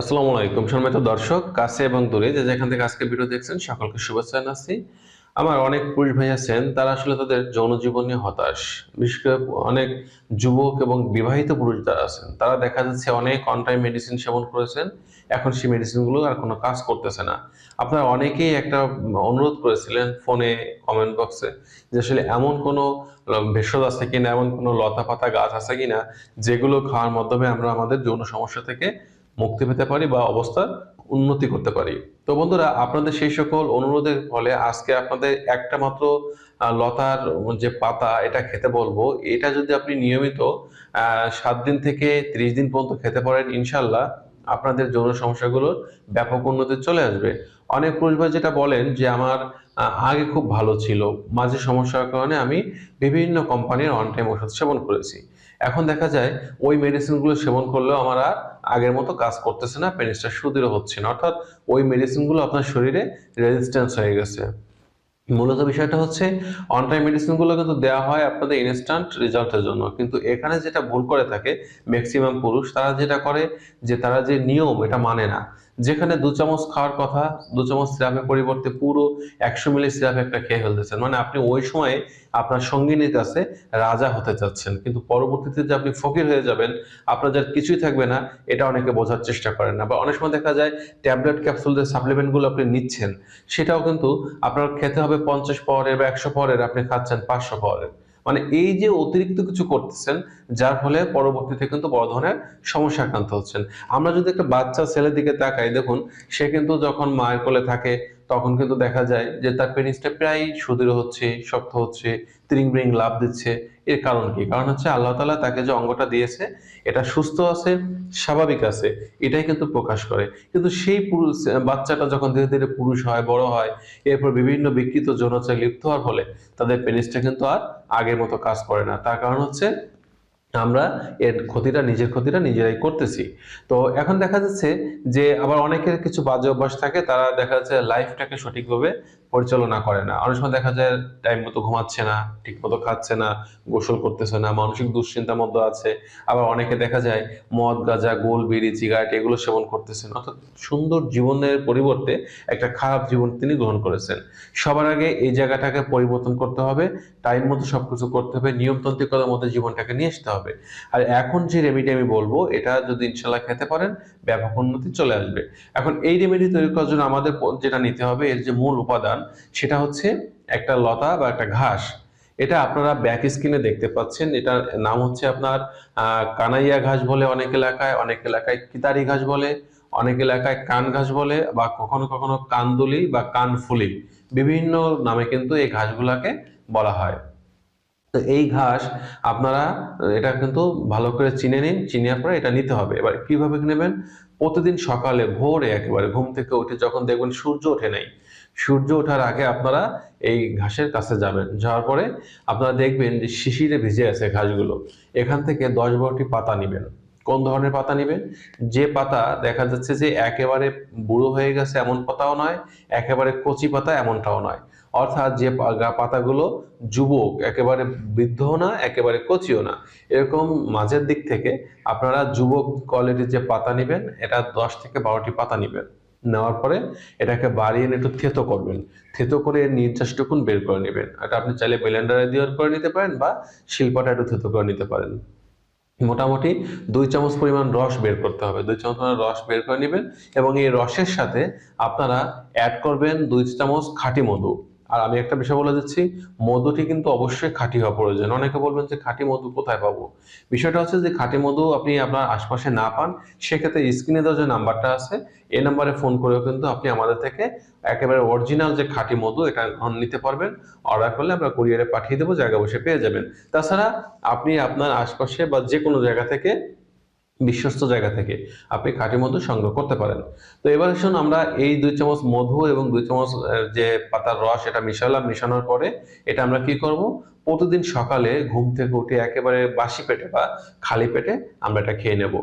আসসালামু আলাইকুম সম্মানিত দর্শক, কাছে এবং দূরে যে যেখান থেকে আজকে ভিডিও দেখছেন সকলকে শুভেচ্ছা জানাচ্ছি। আমার অনেক পুরুষ ভাই আছেন, তারা আসলে তাদের যৌন জীবন নিয়ে হতাশ। বিশেষ করে অনেক যুবক এবং বিবাহিত পুরুষ যারা আছেন, তারা দেখা যাচ্ছে অনেক অন টাইম মেডিসিন সেবন করেছেন। এখন সেই মেডিসিনগুলো আর কোনো কাজ করতেছে না। আপনারা অনেকেই একটা অনুরোধ করেছিলেন ফোনে, কমেন্ট বক্সে, যে আসলে এমন কোনো ভেষজ আছে কিনা, এমন কোনো লতা পাতা গাছ আছে কিনা যেগুলো খাওয়ার মাধ্যমে আমরা আমাদের যৌন সমস্যা থেকে মুক্তি পেতে পারি বা অবস্থার উন্নতি করতে পারি। তো বন্ধুরা, আপনাদের সেই সকল অনুরোধের ফলে আজকে আপনাদের একটা মাত্র লতার যে পাতা এটা খেতে বলবো। এটা যদি আপনি নিয়মিত 7 দিন থেকে 30 দিন পর্যন্ত খেতে পারেন, ইনশাল্লাহ আপনাদের যৌন সমস্যাগুলোর ব্যাপক উন্নতি চলে আসবে। অনেক পুরুষ ভাই যেটা বলেন যে আমার আগে খুব ভালো ছিল, মাঝে সমস্যার কারণে আমি বিভিন্ন কোম্পানির অন টাইম ওষুধ সেবন করেছি। এখন দেখা যায় ওই মেডিসিনগুলো সেবন করলেও আমার আর আগের মতো কাজ করতেছে না, পেনিসটা সুদৃঢ় হচ্ছে না। অর্থাৎ ওই মেডিসিনগুলো আপনার শরীরে রেজিস্ট্যান্স হয়ে গেছে। মূলত বিষয়টা হচ্ছে অন টাইম মেডিসিনগুলো কিন্তু দেওয়া হয় আপনাদের ইনস্ট্যান্ট রেজাল্টের জন্য, কিন্তু এখানে যেটা ভুল করে থাকে ম্যাক্সিমাম পুরুষ, তারা যেটা করে যে তারা যে নিয়ম এটা মানে না। যেখানে 2 চামচ খাওয়ার কথা, 2 চামচ সিরাপের পরিবর্তে পুরো 100 মিলি সিরাপ একটা খেয়ে ফেলতেছেন। মানে আপনি ওই সময়ে আপনার সঙ্গিনীর কাছে রাজা হতে চাচ্ছেন, কিন্তু পরবর্তীতে যে আপনি ফকির হয়ে যাবেন, আপনার যার কিছুই থাকবে না, এটা অনেকে বোঝার চেষ্টা করেন না। বা অনেক সময় দেখা যায় ট্যাবলেট ক্যাপসুল যে সাপ্লিমেন্টগুলো আপনি নিচ্ছেন, সেটাও কিন্তু আপনার খেতে হবে 50 পাওয়ারের বা 100 পাওয়ারের, আপনি খাচ্ছেন 500 পাওয়ারের। মানে এই যে অতিরিক্ত কিছু করতেছেন, যার ফলে পরবর্তীতে কিন্তু বড় ধরনের সমস্যা আক্রান্ত হচ্ছেন। আমরা যদি একটা বাচ্চা ছেলের দিকে তাকাই, দেখুন সে কিন্তু যখন মায়ের কোলে থাকে তখন কিন্তু দেখা যায় যে তার পেনিসটা প্রায় সুদৃঢ় হচ্ছে, শক্ত হচ্ছে, ত্রিং ব্রিং লাভ দিচ্ছে। এর কারণ কি? কারণ হচ্ছে আল্লাহ তাআলা তাকে যে অঙ্গটা দিয়েছে এটা সুস্থ আছে, স্বাভাবিক আছে, এটাই কিন্তু প্রকাশ করে। কিন্তু সেই পুরুষ বাচ্চাটা যখন ধীরে ধীরে পুরুষ হয়, বড় হয়, এরপর বিভিন্ন বিকৃত যৌনাচারে লিপ্ত হওয়ার ফলে তাদের পেনিসটা কিন্তু আর আগের মতো কাজ করে না। তার কারণ হচ্ছে আমরা এর ক্ষতিটা, নিজের ক্ষতিটা নিজেরাই করতেছি। তো এখন দেখা যাচ্ছে যে আবার অনেকের কিছু বাজে অভ্যাস থাকে, তারা দেখা যাচ্ছে লাইফটাকে সঠিকভাবে পরিচালনা করে না। অনেক সময় দেখা যায় টাইম মতো ঘুমাচ্ছে না, ঠিক মতো খাচ্ছে না, গোসল করতেছে না, মানসিক দুশ্চিন্তার মধ্যে আছে। আবার অনেকে দেখা যায় মদ, গাঁজা, গোল, বিড়ি, সিগারেট এগুলো সেবন করতেছেন। অর্থাৎ সুন্দর জীবনের পরিবর্তে একটা খারাপ জীবন তিনি গ্রহণ করেছেন। সবার আগে এই জায়গাটাকে পরিবর্তন করতে হবে, টাইম মতো সবকিছু করতে হবে, নিয়মতান্ত্রিকতার মধ্যে জীবনটাকে নিয়ে আসতে হবে। আর এখন যে রেমেডি আমি বলবো, এটা যদি ইনশাল্লাহ খেতে পারেন, ব্যাপক উন্নতি চলে আসবে। এখন এই রেমেডি তৈরি করার জন্য আমাদের যেটা নিতে হবে, এর যে মূল উপাদান, সেটা হচ্ছে একটা লতা বা একটা ঘাস। এটা আপনারা ব্যাক স্ক্রিনে দেখতে পাচ্ছেন। এটার নাম হচ্ছে আপনার কানাইয়া ঘাস বলে অনেক এলাকায়, অনেক এলাকায় কিতারি ঘাস বলে, অনেক এলাকায় কান ঘাস বলে, বা কখনো কখনো কানদুলি বা কানফুলি, বিভিন্ন নামে কিন্তু এই ঘাসগুলাকে বলা হয়। তো এই ঘাস আপনারা এটা কিন্তু ভালো করে চিনে নিন, চিনার পরে এটা নিতে হবে। এবার কিভাবে নেবেন? প্রতিদিন সকালে ভোরে একেবারে ঘুম থেকে উঠে যখন দেখবেন সূর্য ওঠে নাই, সূর্য ওঠার আগে আপনারা এই ঘাসের কাছে যাবেন। যাওয়ার পরে আপনারা দেখবেন যে শিশিরে ভিজে আছে ঘাসগুলো। এখান থেকে 10-12টি পাতা নিবেন। কোন ধরনের পাতা নিবেন? যে পাতা দেখা যাচ্ছে যে একেবারে বুড়ো হয়ে গেছে এমন পাতাও নয়, একেবারে কচি পাতা এমনটাও নয়। অর্থাৎ যে পাতাগুলো যুবক, একেবারে বৃদ্ধও না, একেবারে কচিও না, এরকম মাঝের দিক থেকে আপনারা যুবক কোয়ালিটির যে পাতা নিবেন, এটা 10 থেকে 12টি পাতা নিবেন। নেওয়ার পরে এটাকে বাড়িয়ে একটু থেতো করবেন। থেতো করে এর নির্যাসটুকুন বের করে নেবেন। এটা আপনি চাইলে ব্লেন্ডারে দিয়ে করে নিতে পারেন, বা শিলপাটা একটু থেতো করে নিতে পারেন। মোটামুটি 2 চামচ পরিমাণ রস বের করতে হবে। 2 চামচ পরিমাণ রস বের করে নেবেন, এবং এই রসের সাথে আপনারা অ্যাড করবেন 2 চামচ খাঁটি মধু। আর আমি একটা বিষয় বলে দিচ্ছি, মধুটি কিন্তু অবশ্যই খাঁটি হওয়া প্রয়োজন। অনেকে বলবেন যে খাঁটি মধু কোথায় পাবো? বিষয়টা হচ্ছে যে খাঁটি মধু আপনি আপনার আশপাশে না পান, সেক্ষেত্রে স্ক্রিনে দেওয়া যে নাম্বারটা আছে, এই নাম্বারে ফোন করেও কিন্তু আপনি আমাদের থেকে একেবারে অরিজিনাল যে খাঁটি মধু এটা নিতে পারবেন। অর্ডার করলে আমরা কুরিয়ারে পাঠিয়ে দেবো, জায়গা বসে পেয়ে যাবেন। তাছাড়া আপনি আপনার আশপাশে বা যে কোনো জায়গা থেকে, বিশ্বস্ত জায়গা থেকে আপনি খাঁটি মধু সংগ্রহ করতে পারেন। তো এবার আসুন, আমরা এই 2 চামচ মধু এবং 2 চামচ যে পাতার রস এটা মিশালাম। মিশানোর পরে এটা আমরা কি করব? প্রতিদিন সকালে ঘুম থেকে উঠে একেবারে বাসি পেটে বা খালি পেটে আমরা এটা খেয়ে নেব।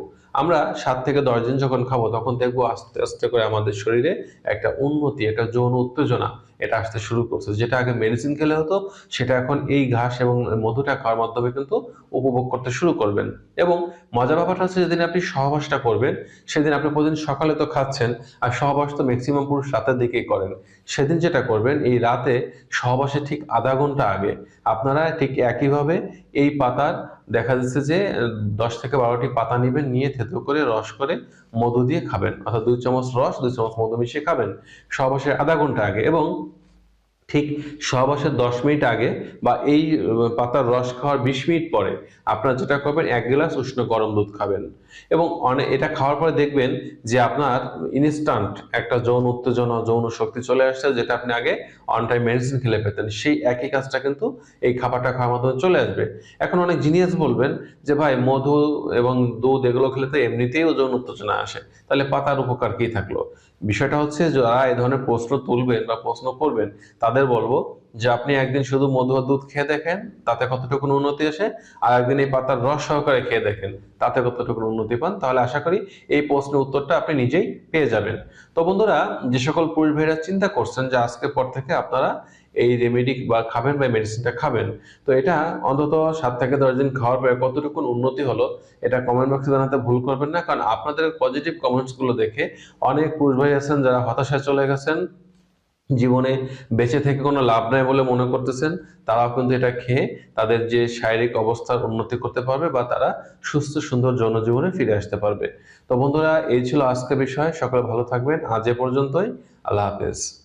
আমরা 7 থেকে 10 দিন যখন খাবো তখন দেখবো আস্তে আস্তে করে আমাদের শরীরে একটা উন্নতি, একটা যৌন উত্তেজনা এটা আসতে শুরু করছে। যেটা আগে মেডিসিন খেলে হতো সেটা এখন এই ঘাস এবং মধুটা খাওয়ার মাধ্যমে কিন্তু উপভোগ করতে শুরু করবেন। এবং মজার ব্যাপারটা হচ্ছে যেদিন আপনি সহবাসটা করবেন সেদিন আপনি প্রতিদিন সকালে তো খাচ্ছেন, আর সহবাস তো ম্যাক্সিমাম পুরুষ রাতের দিকেই করেন। সেদিন যেটা করবেন এই রাতে সহবাসের ঠিক আধা ঘন্টা আগে আপনারা ঠিক একইভাবে এই পাতার দেখা যাচ্ছে যে 10 থেকে 12টি পাতা নিবেন, নিয়ে থেঁতো করে রস করে মধু দিয়ে খাবেন, অর্থাৎ 2 চামচ রস 2 চামচ মধু মিশিয়ে খাবেন সহবাসের আধা ঘন্টা আগে। এবং ঠিক সহবাসের 10 মিনিট আগে বা এই পাতার রস খাওয়ার 20 মিনিট পরে আপনারা যেটা করবেন 1 গ্লাস উষ্ণ গরম দুধ খাবেন। এবং এটা খাওয়ার পরে দেখবেন যে আপনার ইনস্ট্যান্ট একটা যৌন উত্তেজনা, যৌন শক্তি চলে আসছে, যেটা আপনি আগে অন টাইম মেডিসিন খেলে পেতেন। সেই একই কাজটা কিন্তু এই খাবারটা খাওয়ার মাধ্যমে চলে আসবে। এখন অনেক জিনিয়াস বলবেন যে ভাই মধু এবং দুধ এগুলো খেলে তো এমনিতেই যৌন উত্তেজনা আসে, তাহলে পাতার উপকার কি থাকলো? বিষয়টা হচ্ছে যারা এই ধরনের প্রশ্ন তুলবেন বা প্রশ্ন করবেন তাদের বলবো যে আপনি একদিন শুধু মধু আর দুধ খেয়ে দেখেন তাতে কতটুকু উন্নতি আসে, আর একদিন এই পাতার রস সহকারে খেয়ে দেখেন তাতে কতটুকু উন্নতি পান। তাহলে আশা করি এই প্রশ্নের উত্তরটা আপনি নিজেই পেয়ে যাবেন। তো বন্ধুরা, যে সকল পুরুষ ভাইরা চিন্তা করছেন যে আজকের পর থেকে আপনারা এই রেমেডি বা খাবেন বা মেডিসিনটা খাবেন, তো এটা অন্তত 7 থেকে 10 দিন খাওয়ার পরে কতটুকু উন্নতি হলো এটা কমেন্ট বক্সে জানাতে ভুল করবেন না। কারণ আপনাদের পজিটিভ কমেন্টস গুলো দেখে অনেক পুরুষ ভাই আছেন যারা হতাশায় চলে গেছেন, জীবনে বেঁচে থেকে কোনো লাভ নাই বলে মনে করতেছেন, তারাও কিন্তু এটা খেয়ে তাদের যে শারীরিক অবস্থার উন্নতি করতে পারবে বা তারা সুস্থ সুন্দর যৌন জীবনে ফিরে আসতে পারবে। তো বন্ধুরা, এই ছিল আজকের বিষয়। সকলে ভালো থাকবেন। আজ এ পর্যন্তই। আল্লাহ হাফেজ।